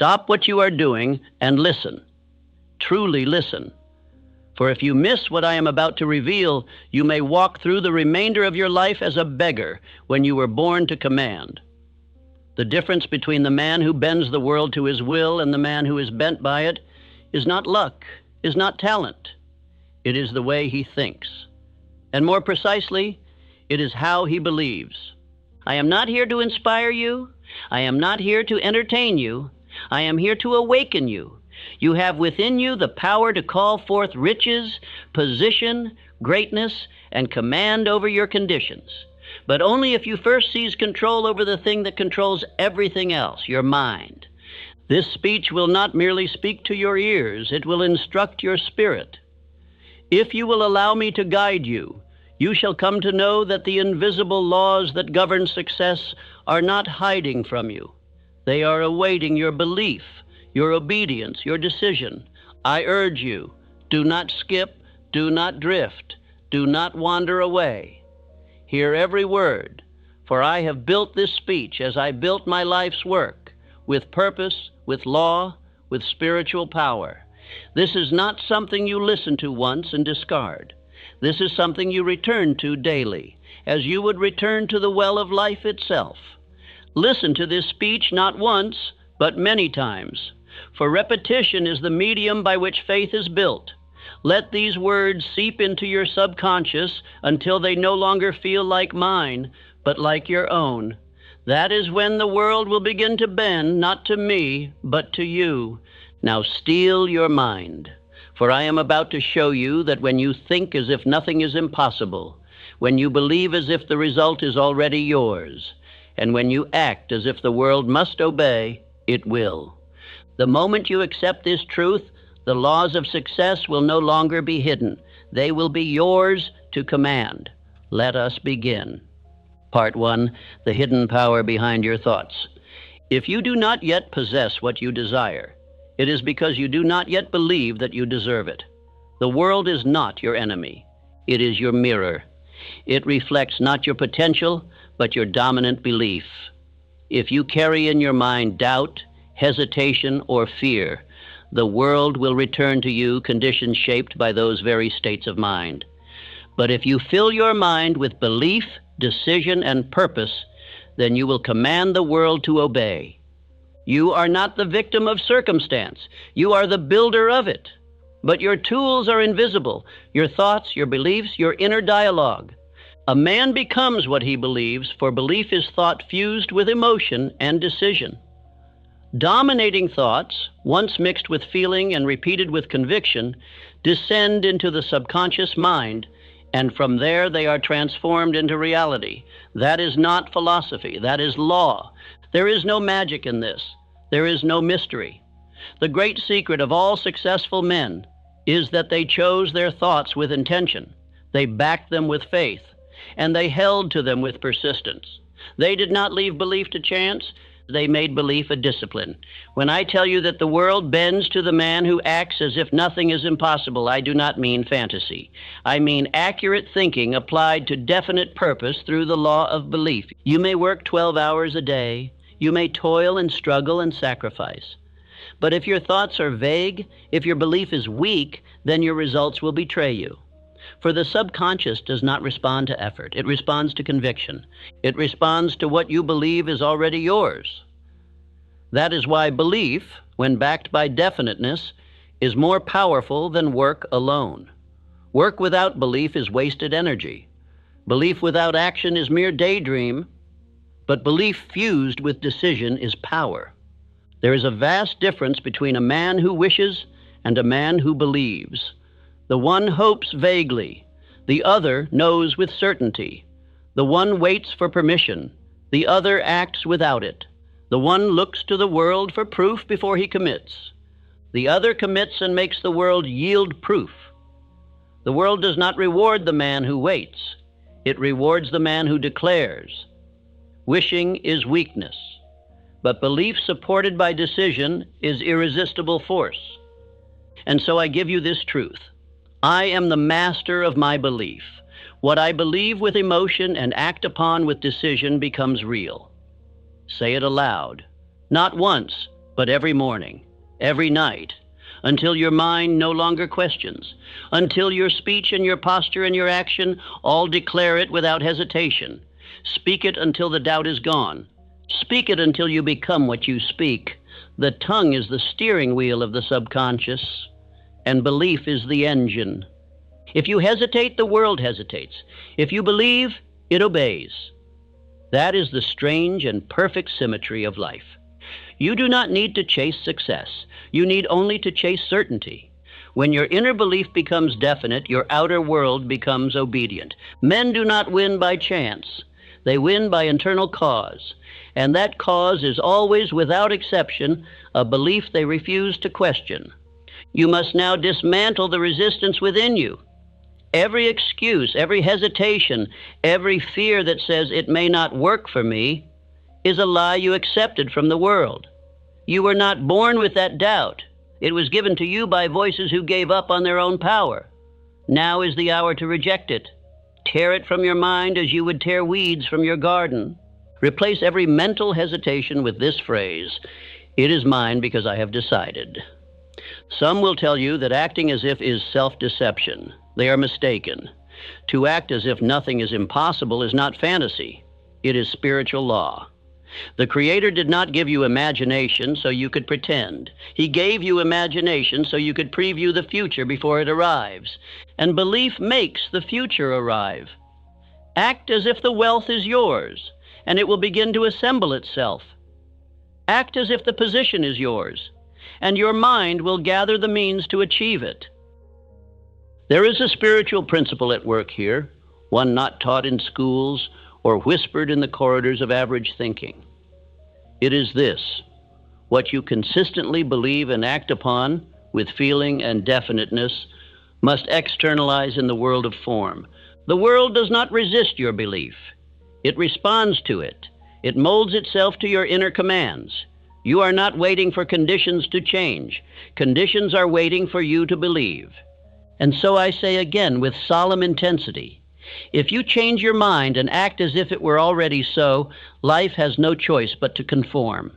Stop what you are doing and listen. Truly listen. For if you miss what I am about to reveal, you may walk through the remainder of your life as a beggar when you were born to command. The difference between the man who bends the world to his will and the man who is bent by it is not luck, is not talent. It is the way he thinks. And more precisely, it is how he believes. I am not here to inspire you. I am not here to entertain you. I am here to awaken you. You have within you the power to call forth riches, position, greatness, and command over your conditions. But only if you first seize control over the thing that controls everything else, your mind. This speech will not merely speak to your ears, it will instruct your spirit. If you will allow me to guide you, you shall come to know that the invisible laws that govern success are not hiding from you. They are awaiting your belief, your obedience, your decision. I urge you, do not skip, do not drift, do not wander away. Hear every word, for I have built this speech as I built my life's work, with purpose, with law, with spiritual power. This is not something you listen to once and discard. This is something you return to daily, as you would return to the well of life itself. Listen to this speech not once, but many times, for repetition is the medium by which faith is built. Let these words seep into your subconscious until they no longer feel like mine, but like your own. That is when the world will begin to bend, not to me, but to you. Now steel your mind, for I am about to show you that when you think as if nothing is impossible, when you believe as if the result is already yours, and when you act as if the world must obey, it will. The moment you accept this truth, the laws of success will no longer be hidden. They will be yours to command. Let us begin. Part 1, the hidden power behind your thoughts. If you do not yet possess what you desire, it is because you do not yet believe that you deserve it. The world is not your enemy. It is your mirror. It reflects not your potential, but your dominant belief. If you carry in your mind doubt, hesitation, or fear, the world will return to you conditions shaped by those very states of mind. But if you fill your mind with belief, decision, and purpose, then you will command the world to obey. You are not the victim of circumstance. You are the builder of it. But your tools are invisible, your thoughts, your beliefs, your inner dialogue. A man becomes what he believes, for belief is thought fused with emotion and decision. Dominating thoughts, once mixed with feeling and repeated with conviction, descend into the subconscious mind, and from there they are transformed into reality. That is not philosophy, that is law. There is no magic in this. There is no mystery. The great secret of all successful men is that they chose their thoughts with intention. They backed them with faith, and they held to them with persistence. They did not leave belief to chance. They made belief a discipline. When I tell you that the world bends to the man who acts as if nothing is impossible, I do not mean fantasy. I mean accurate thinking applied to definite purpose through the law of belief. You may work 12 hours a day. You may toil and struggle and sacrifice. But if your thoughts are vague, if your belief is weak, then your results will betray you. For the subconscious does not respond to effort. It responds to conviction. It responds to what you believe is already yours. That is why belief, when backed by definiteness, is more powerful than work alone. Work without belief is wasted energy. Belief without action is mere daydream, but belief fused with decision is power. There is a vast difference between a man who wishes and a man who believes. The one hopes vaguely, the other knows with certainty. The one waits for permission, the other acts without it. The one looks to the world for proof before he commits. The other commits and makes the world yield proof. The world does not reward the man who waits. It rewards the man who declares. Wishing is weakness, but belief supported by decision is irresistible force. And so I give you this truth. I am the master of my belief. What I believe with emotion and act upon with decision becomes real. Say it aloud, not once, but every morning, every night, until your mind no longer questions, until your speech and your posture and your action all declare it without hesitation. Speak it until the doubt is gone. Speak it until you become what you speak. The tongue is the steering wheel of the subconscious, and belief is the engine. If you hesitate, the world hesitates. If you believe, it obeys. That is the strange and perfect symmetry of life. You do not need to chase success. You need only to chase certainty. When your inner belief becomes definite, your outer world becomes obedient. Men do not win by chance. They win by internal cause. And that cause is always, without exception, a belief they refuse to question. You must now dismantle the resistance within you. Every excuse, every hesitation, every fear that says it may not work for me is a lie you accepted from the world. You were not born with that doubt. It was given to you by voices who gave up on their own power. Now is the hour to reject it. Tear it from your mind as you would tear weeds from your garden. Replace every mental hesitation with this phrase: "It is mine because I have decided." Some will tell you that acting as if is self-deception. They are mistaken. To act as if nothing is impossible is not fantasy. It is spiritual law. The Creator did not give you imagination so you could pretend. He gave you imagination so you could preview the future before it arrives. And belief makes the future arrive. Act as if the wealth is yours, and it will begin to assemble itself. Act as if the position is yours, and your mind will gather the means to achieve it. There is a spiritual principle at work here, one not taught in schools or whispered in the corridors of average thinking. It is this: what you consistently believe and act upon with feeling and definiteness must externalize in the world of form. The world does not resist your belief. It responds to it. It molds itself to your inner commands. You are not waiting for conditions to change. Conditions are waiting for you to believe. And so I say again with solemn intensity, if you change your mind and act as if it were already so, life has no choice but to conform.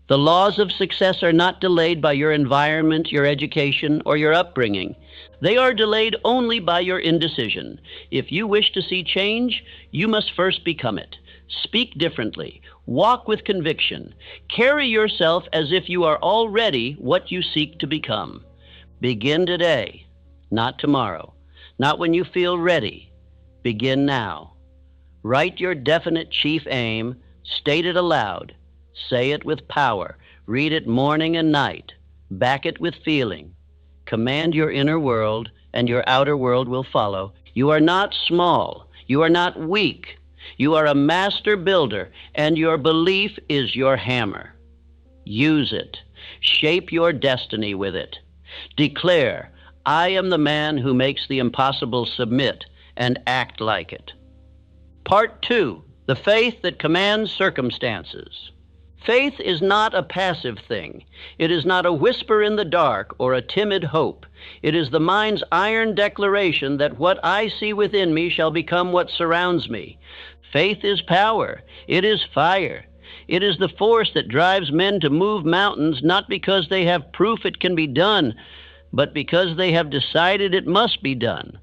The laws of success are not delayed by your environment, your education, or your upbringing. They are delayed only by your indecision. If you wish to see change, you must first become it. Speak differently. Walk with conviction. Carry yourself as if you are already what you seek to become. Begin today, not tomorrow, not when you feel ready. Begin now. Write your definite chief aim, state it aloud, say it with power, read it morning and night, back it with feeling. Command your inner world, and your outer world will follow. You are not small. You are not weak. You are a master builder, and your belief is your hammer. Use it. Shape your destiny with it. Declare, I am the man who makes the impossible submit, and act like it. Part 2, the faith that commands circumstances. Faith is not a passive thing. It is not a whisper in the dark or a timid hope. It is the mind's iron declaration that what I see within me shall become what surrounds me. Faith is power. It is fire. It is the force that drives men to move mountains, not because they have proof it can be done, but because they have decided it must be done.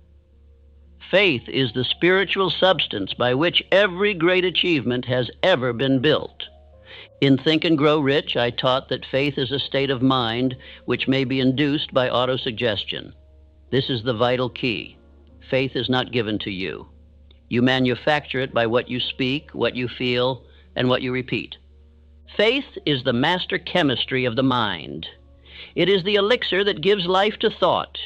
Faith is the spiritual substance by which every great achievement has ever been built. In Think and Grow Rich, I taught that faith is a state of mind which may be induced by autosuggestion. This is the vital key. Faith is not given to you. You manufacture it by what you speak, what you feel, and what you repeat. Faith is the master chemistry of the mind. It is the elixir that gives life to thought.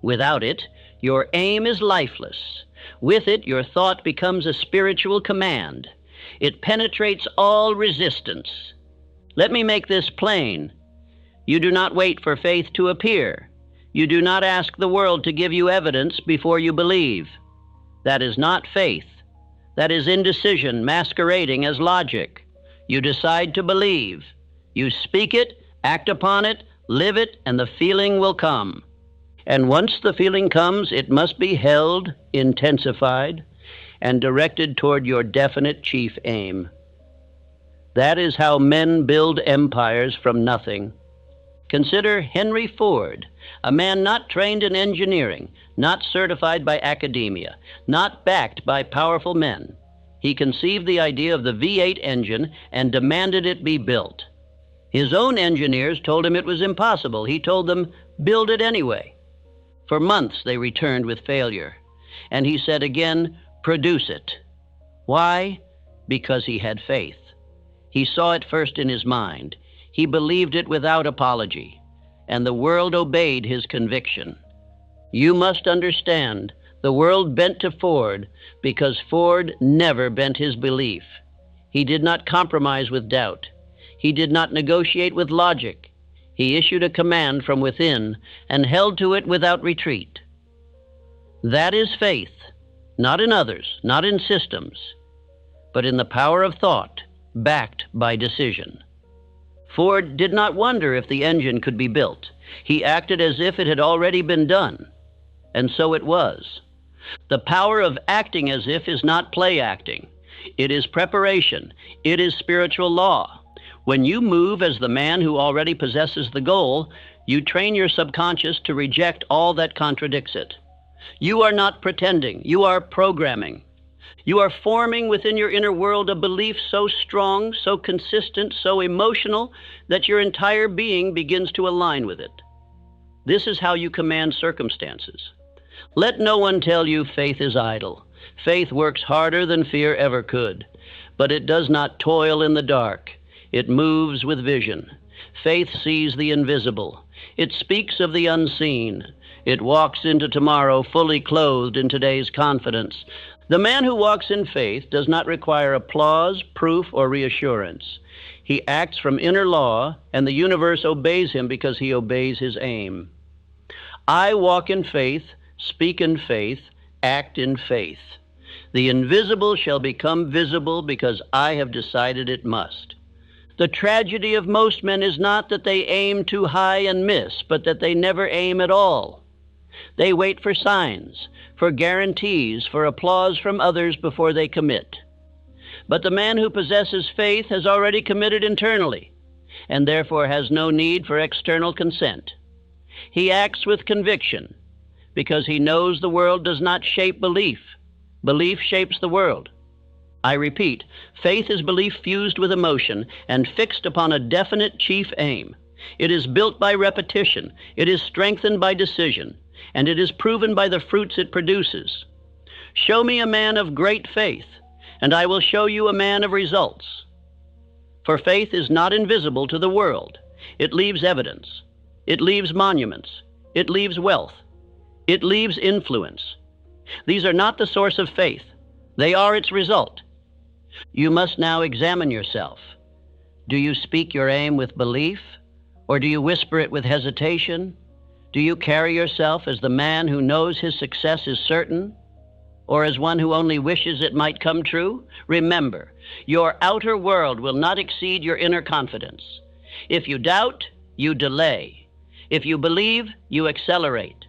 Without it, your aim is lifeless. With it, your thought becomes a spiritual command. It penetrates all resistance. Let me make this plain. You do not wait for faith to appear. You do not ask the world to give you evidence before you believe. That is not faith. That is indecision masquerading as logic. You decide to believe. You speak it, act upon it, live it, and the feeling will come. And once the feeling comes, it must be held, intensified, and directed toward your definite chief aim. That is how men build empires from nothing. Consider Henry Ford, a man not trained in engineering, not certified by academia, not backed by powerful men. He conceived the idea of the V8 engine and demanded it be built. His own engineers told him it was impossible. He told them, "Build it anyway." For months they returned with failure. And he said again, "Produce it." Why? Because he had faith. He saw it first in his mind. He believed it without apology. And the world obeyed his conviction. You must understand, the world bent to Ford because Ford never bent his belief. He did not compromise with doubt. He did not negotiate with logic. He issued a command from within and held to it without retreat. That is faith, not in others, not in systems, but in the power of thought, backed by decision. Ford did not wonder if the engine could be built. He acted as if it had already been done, and so it was. The power of acting as if is not play acting. It is preparation. It is spiritual law. When you move as the man who already possesses the goal, you train your subconscious to reject all that contradicts it. You are not pretending. You are programming. You are forming within your inner world a belief so strong, so consistent, so emotional, that your entire being begins to align with it. This is how you command circumstances. Let no one tell you faith is idle. Faith works harder than fear ever could, but it does not toil in the dark. It moves with vision. Faith sees the invisible. It speaks of the unseen. It walks into tomorrow fully clothed in today's confidence. The man who walks in faith does not require applause, proof, or reassurance. He acts from inner law, and the universe obeys him because he obeys his aim. I walk in faith, speak in faith, act in faith. The invisible shall become visible because I have decided it must. The tragedy of most men is not that they aim too high and miss, but that they never aim at all. They wait for signs, for guarantees, for applause from others before they commit. But the man who possesses faith has already committed internally, and therefore has no need for external consent. He acts with conviction, because he knows the world does not shape belief. Belief shapes the world. I repeat, faith is belief fused with emotion and fixed upon a definite chief aim. It is built by repetition. It is strengthened by decision. And it is proven by the fruits it produces. Show me a man of great faith, and I will show you a man of results. For faith is not invisible to the world. It leaves evidence. It leaves monuments. It leaves wealth. It leaves influence. These are not the source of faith. They are its result. You must now examine yourself. Do you speak your aim with belief, or do you whisper it with hesitation? Do you carry yourself as the man who knows his success is certain, or as one who only wishes it might come true? Remember, your outer world will not exceed your inner confidence. If you doubt, you delay. If you believe, you accelerate.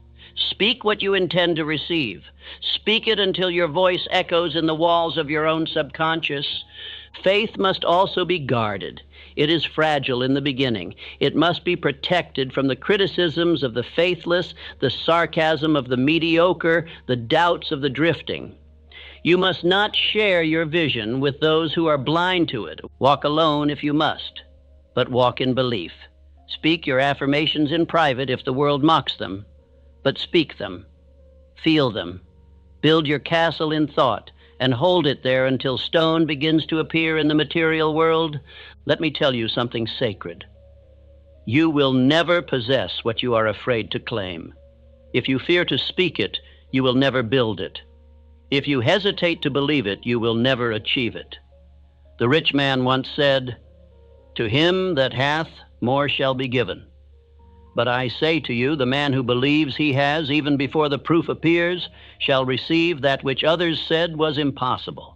Speak what you intend to receive. Speak it until your voice echoes in the walls of your own subconscious. Faith must also be guarded. It is fragile in the beginning. It must be protected from the criticisms of the faithless, the sarcasm of the mediocre, the doubts of the drifting. You must not share your vision with those who are blind to it. Walk alone if you must, but walk in belief. Speak your affirmations in private if the world mocks them, but speak them. Feel them. Build your castle in thought and hold it there until stone begins to appear in the material world. Let me tell you something sacred. You will never possess what you are afraid to claim. If you fear to speak it, you will never build it. If you hesitate to believe it, you will never achieve it. The rich man once said, "To him that hath, more shall be given." But I say to you, the man who believes he has, even before the proof appears, shall receive that which others said was impossible.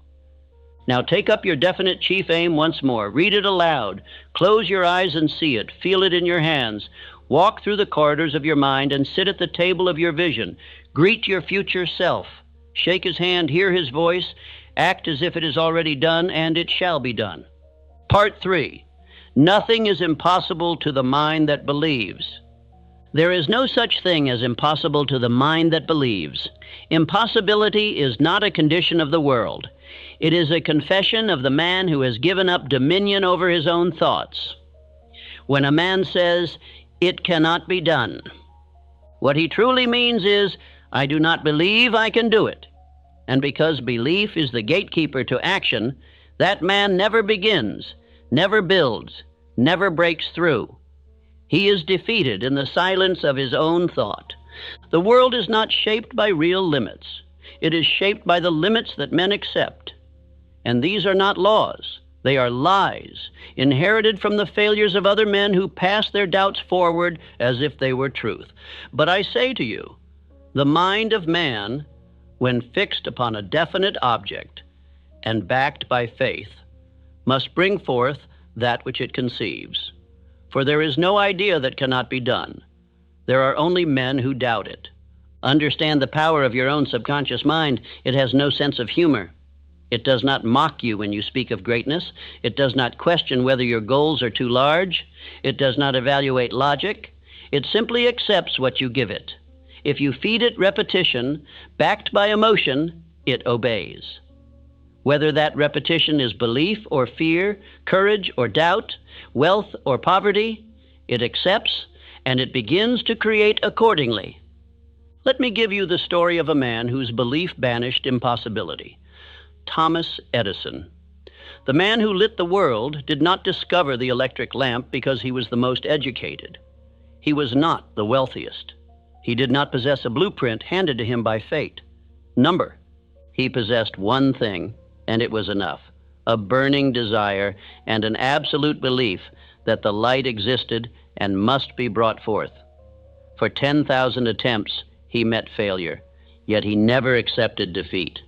Now take up your definite chief aim once more. Read it aloud. Close your eyes and see it. Feel it in your hands. Walk through the corridors of your mind and sit at the table of your vision. Greet your future self. Shake his hand, hear his voice. Act as if it is already done, and it shall be done. Part 3. Nothing is impossible to the mind that believes. There is no such thing as impossible to the mind that believes. Impossibility is not a condition of the world. It is a confession of the man who has given up dominion over his own thoughts. When a man says, "It cannot be done," what he truly means is, "I do not believe I can do it." And because belief is the gatekeeper to action, that man never begins, never builds, never breaks through. He is defeated in the silence of his own thought. The world is not shaped by real limits. It is shaped by the limits that men accept. And these are not laws. They are lies, inherited from the failures of other men who pass their doubts forward as if they were truth. But I say to you, the mind of man, when fixed upon a definite object and backed by faith, must bring forth that which it conceives. For there is no idea that cannot be done. There are only men who doubt it. Understand the power of your own subconscious mind. It has no sense of humor. It does not mock you when you speak of greatness. It does not question whether your goals are too large. It does not evaluate logic. It simply accepts what you give it. If you feed it repetition, backed by emotion, it obeys. Whether that repetition is belief or fear, courage or doubt, wealth or poverty, it accepts and it begins to create accordingly. Let me give you the story of a man whose belief banished impossibility. Thomas Edison. The man who lit the world did not discover the electric lamp because he was the most educated. He was not the wealthiest. He did not possess a blueprint handed to him by fate. Number. He possessed one thing, and it was enough: a burning desire and an absolute belief that the light existed and must be brought forth. For 10,000 attempts, he met failure, yet he never accepted defeat.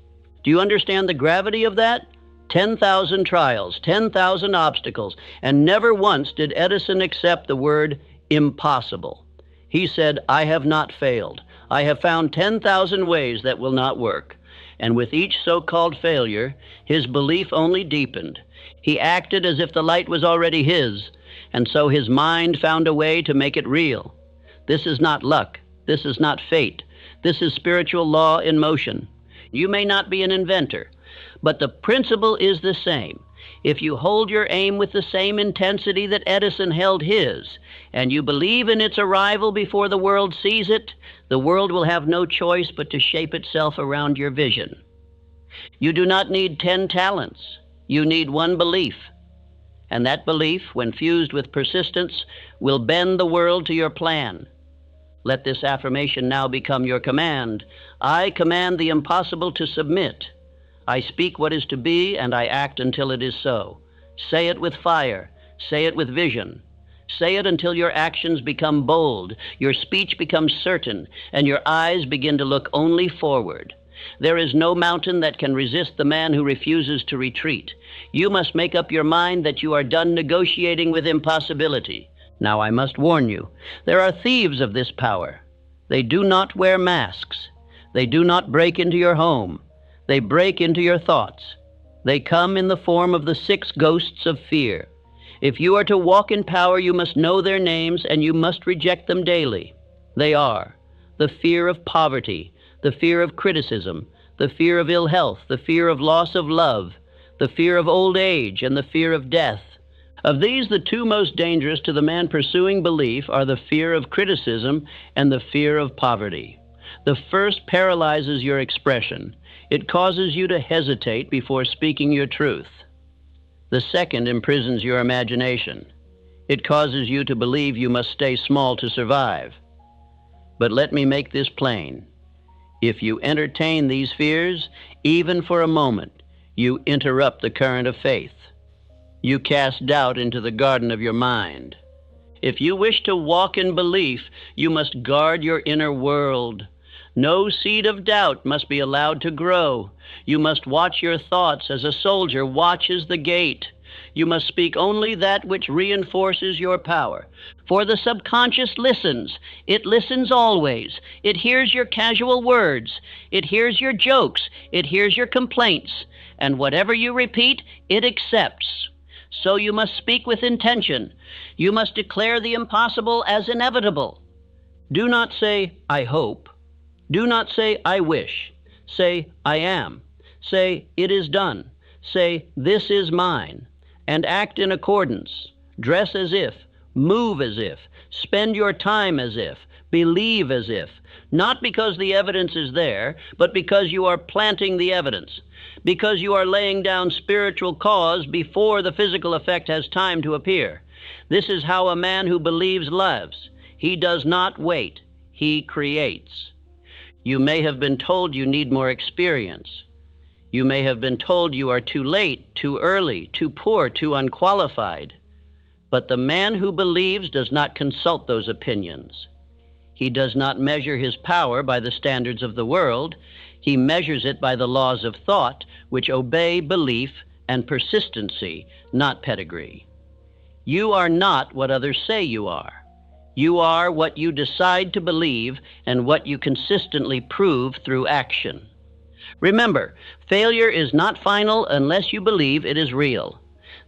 Do you understand the gravity of that? 10,000 trials, 10,000 obstacles, and never once did Edison accept the word impossible. He said, "I have not failed. I have found 10,000 ways that will not work." And with each so-called failure, his belief only deepened. He acted as if the light was already his, and so his mind found a way to make it real. This is not luck. This is not fate. This is spiritual law in motion. You may not be an inventor, but the principle is the same. If you hold your aim with the same intensity that Edison held his, and you believe in its arrival before the world sees it, the world will have no choice but to shape itself around your vision. You do not need 10 talents. You need one belief. And that belief, when fused with persistence, will bend the world to your plan. Let this affirmation now become your command. I command the impossible to submit. I speak what is to be, and I act until it is so. Say it with fire. Say it with vision. Say it until your actions become bold, your speech becomes certain, and your eyes begin to look only forward. There is no mountain that can resist the man who refuses to retreat. You must make up your mind that you are done negotiating with impossibility. Now I must warn you, there are thieves of this power. They do not wear masks. They do not break into your home. They break into your thoughts. They come in the form of the 6 ghosts of fear. If you are to walk in power, you must know their names, and you must reject them daily. They are the fear of poverty, the fear of criticism, the fear of ill health, the fear of loss of love, the fear of old age, and the fear of death. Of these, the 2 most dangerous to the man pursuing belief are the fear of criticism and the fear of poverty. The first paralyzes your expression. It causes you to hesitate before speaking your truth. The second imprisons your imagination. It causes you to believe you must stay small to survive. But let me make this plain. If you entertain these fears, even for a moment, you interrupt the current of faith. You cast doubt into the garden of your mind. If you wish to walk in belief, you must guard your inner world. No seed of doubt must be allowed to grow. You must watch your thoughts as a soldier watches the gate. You must speak only that which reinforces your power. For the subconscious listens. It listens always. It hears your casual words. It hears your jokes. It hears your complaints. And whatever you repeat, it accepts. So you must speak with intention. You must declare the impossible as inevitable. Do not say, I hope. Do not say, I wish. Say, I am. Say, it is done. Say, this is mine. And act in accordance. Dress as if. Move as if. Spend your time as if. Believe as if. Not because the evidence is there, but because you are planting the evidence. Because you are laying down spiritual cause before the physical effect has time to appear. This is how a man who believes lives. He does not wait. He creates. You may have been told you need more experience. You may have been told you are too late, too early, too poor, too unqualified. But the man who believes does not consult those opinions. He does not measure his power by the standards of the world. He measures it by the laws of thought, which obey belief and persistency, not pedigree. You are not what others say you are. You are what you decide to believe and what you consistently prove through action. Remember, failure is not final unless you believe it is real.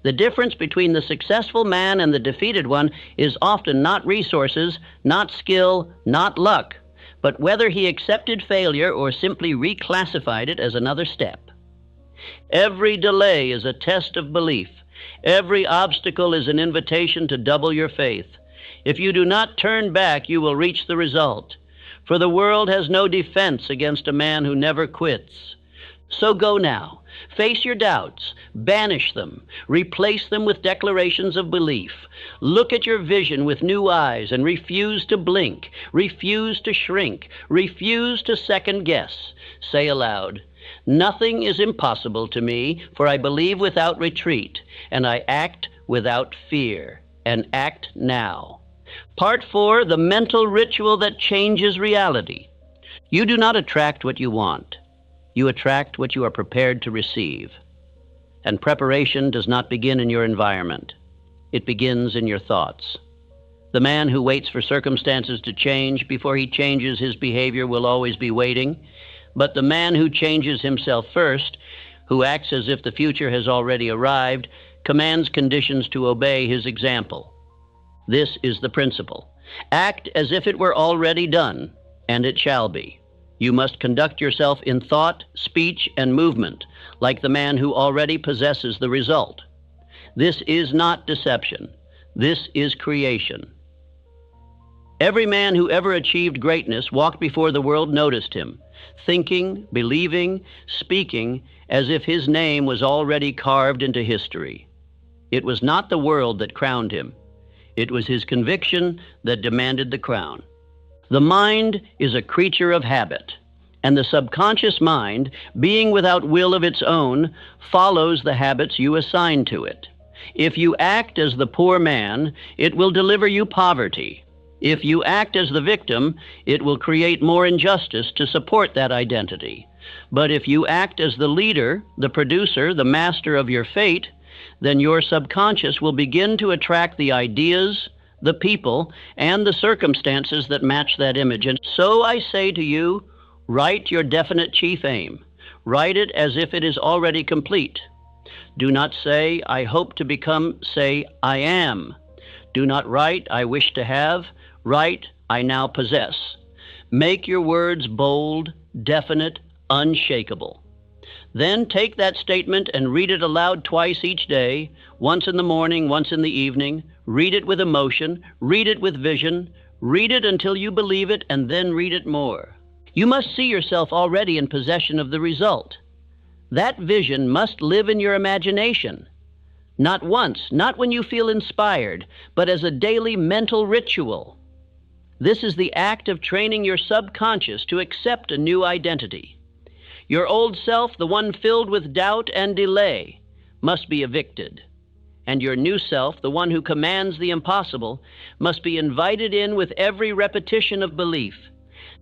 The difference between the successful man and the defeated one is often not resources, not skill, not luck, but whether he accepted failure or simply reclassified it as another step. Every delay is a test of belief. Every obstacle is an invitation to double your faith. If you do not turn back, you will reach the result. For the world has no defense against a man who never quits. So go now. Face your doubts. Banish them. Replace them with declarations of belief. Look at your vision with new eyes and refuse to blink. Refuse to shrink. Refuse to second guess. Say aloud, nothing is impossible to me, for I believe without retreat, and I act without fear, and act now. Part 4, the mental ritual that changes reality. You do not attract what you want. You attract what you are prepared to receive. And preparation does not begin in your environment. It begins in your thoughts. The man who waits for circumstances to change before he changes his behavior will always be waiting. But the man who changes himself first, who acts as if the future has already arrived, commands conditions to obey his example. This is the principle. Act as if it were already done, and it shall be. You must conduct yourself in thought, speech, and movement, like the man who already possesses the result. This is not deception. This is creation. Every man who ever achieved greatness walked before the world noticed him, thinking, believing, speaking, as if his name was already carved into history. It was not the world that crowned him. It was his conviction that demanded the crown. The mind is a creature of habit, and the subconscious mind, being without will of its own, follows the habits you assign to it. If you act as the poor man, it will deliver you poverty. If you act as the victim, it will create more injustice to support that identity. But if you act as the leader, the producer, the master of your fate, then your subconscious will begin to attract the ideas, the people, and the circumstances that match that image. And so I say to you, write your definite chief aim. Write it as if it is already complete. Do not say, I hope to become, say, I am. Do not write, I wish to have. Write, I now possess. Make your words bold, definite, unshakable. Then take that statement and read it aloud twice each day, once in the morning, once in the evening. Read it with emotion, read it with vision, read it until you believe it, and then read it more. You must see yourself already in possession of the result. That vision must live in your imagination. Not once, not when you feel inspired, but as a daily mental ritual. This is the act of training your subconscious to accept a new identity. Your old self, the one filled with doubt and delay, must be evicted. And your new self, the one who commands the impossible, must be invited in with every repetition of belief.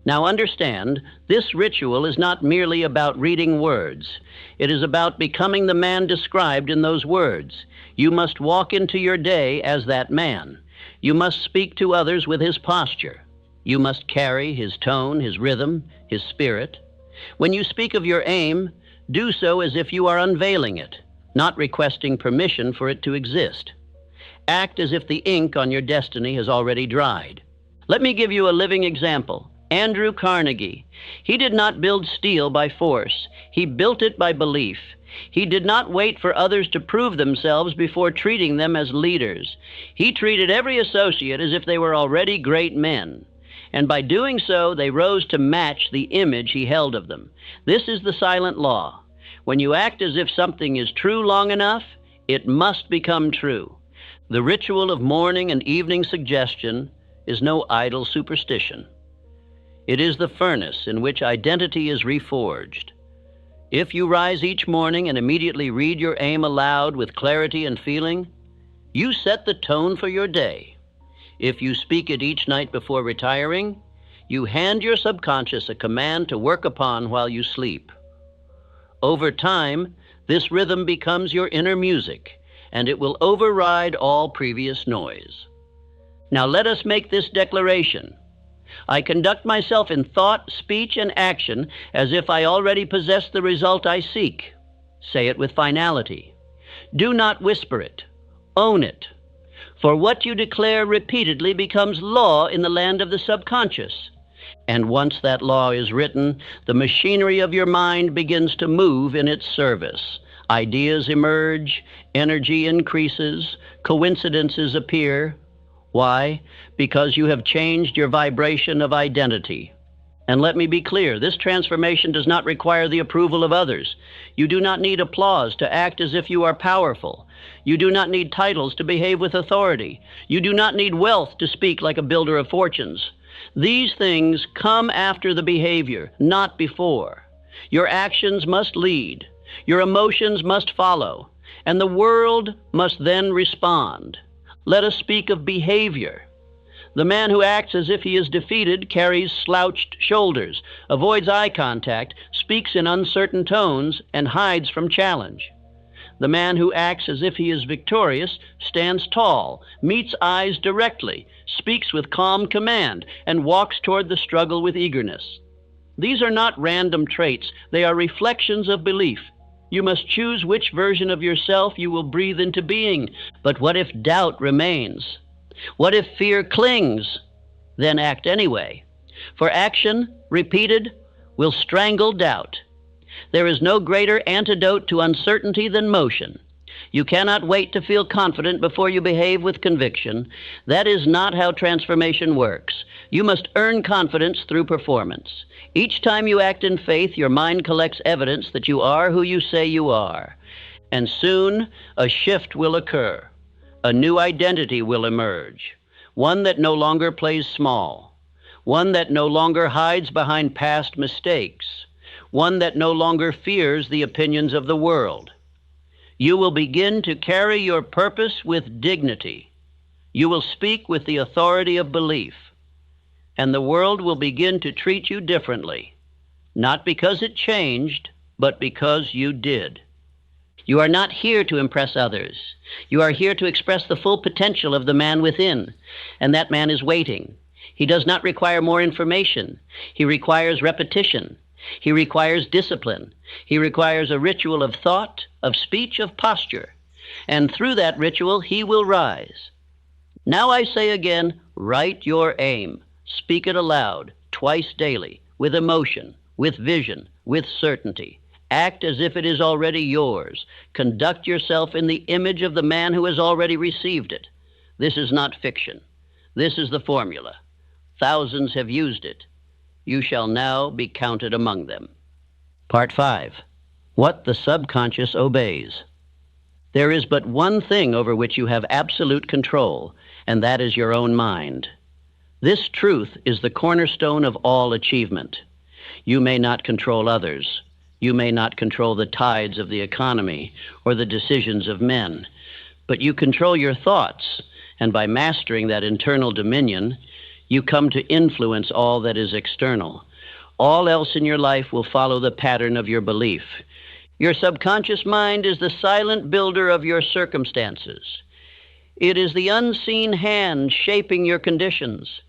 Now understand, this ritual is not merely about reading words. It is about becoming the man described in those words. You must walk into your day as that man. You must speak to others with his posture. You must carry his tone, his rhythm, his spirit. When you speak of your aim, do so as if you are unveiling it. not requesting permission for it to exist. Act as if the ink on your destiny has already dried. Let me give you a living example. Andrew Carnegie. He did not build steel by force. He built it by belief. He did not wait for others to prove themselves before treating them as leaders. He treated every associate as if they were already great men. And by doing so, they rose to match the image he held of them. This is the silent law. When you act as if something is true long enough, it must become true. The ritual of morning and evening suggestion is no idle superstition. It is the furnace in which identity is reforged. If you rise each morning and immediately read your aim aloud with clarity and feeling, you set the tone for your day. If you speak it each night before retiring, you hand your subconscious a command to work upon while you sleep. Over time, this rhythm becomes your inner music, and it will override all previous noise. Now let us make this declaration. I conduct myself in thought, speech, and action as if I already possess the result I seek. Say it with finality. Do not whisper it. Own it. For what you declare repeatedly becomes law in the land of the subconscious. And once that law is written, the machinery of your mind begins to move in its service. Ideas emerge, energy increases, coincidences appear. Why? Because you have changed your vibration of identity. And let me be clear, this transformation does not require the approval of others. You do not need applause to act as if you are powerful. You do not need titles to behave with authority. You do not need wealth to speak like a builder of fortunes. These things come after the behavior, not before. Your actions must lead. Your emotions must follow. And the world must then respond. Let us speak of behavior. The man who acts as if he is defeated carries slouched shoulders, avoids eye contact, speaks in uncertain tones, and hides from challenge. The man who acts as if he is victorious stands tall, meets eyes directly, speaks with calm command, and walks toward the struggle with eagerness. These are not random traits. They are reflections of belief. You must choose which version of yourself you will breathe into being. But what if doubt remains? What if fear clings? Then act anyway. For action, repeated, will strangle doubt. There is no greater antidote to uncertainty than motion. You cannot wait to feel confident before you behave with conviction. That is not how transformation works. You must earn confidence through performance. Each time you act in faith, your mind collects evidence that you are who you say you are. And soon, a shift will occur. A new identity will emerge. One that no longer plays small. One that no longer hides behind past mistakes. One that no longer fears the opinions of the world. You will begin to carry your purpose with dignity. You will speak with the authority of belief. And the world will begin to treat you differently, not because it changed, but because you did. You are not here to impress others. You are here to express the full potential of the man within, and that man is waiting. He does not require more information. He requires repetition. He requires discipline. He requires a ritual of thought, of speech, of posture. And through that ritual, he will rise. Now I say again, write your aim. Speak it aloud, twice daily, with emotion, with vision, with certainty. Act as if it is already yours. Conduct yourself in the image of the man who has already received it. This is not fiction. This is the formula. Thousands have used it. You shall now be counted among them. Part 5. What the subconscious obeys. There is but one thing over which you have absolute control, and that is your own mind. This truth is the cornerstone of all achievement. You may not control others. You may not control the tides of the economy or the decisions of men, but you control your thoughts, and by mastering that internal dominion, you come to influence all that is external. All else in your life will follow the pattern of your belief. Your subconscious mind is the silent builder of your circumstances. It is the unseen hand shaping your conditions,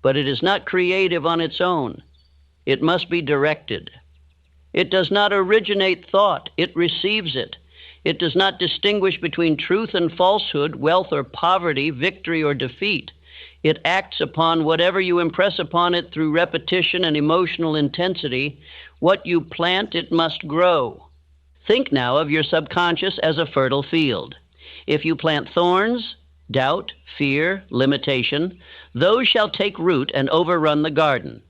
but it is not creative on its own. It must be directed. It does not originate thought, it receives it. It does not distinguish between truth and falsehood, wealth or poverty, victory or defeat. It acts upon whatever you impress upon it through repetition and emotional intensity. What you plant, it must grow. Think now of your subconscious as a fertile field. If you plant thorns, doubt, fear, limitation, those shall take root and overrun the garden.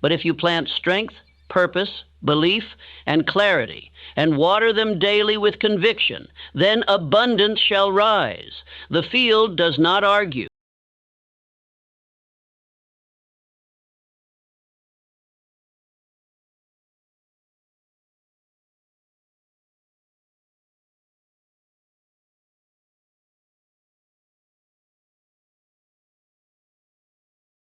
But if you plant strength, purpose, belief, and clarity, and water them daily with conviction, then abundance shall rise. The field does not argue.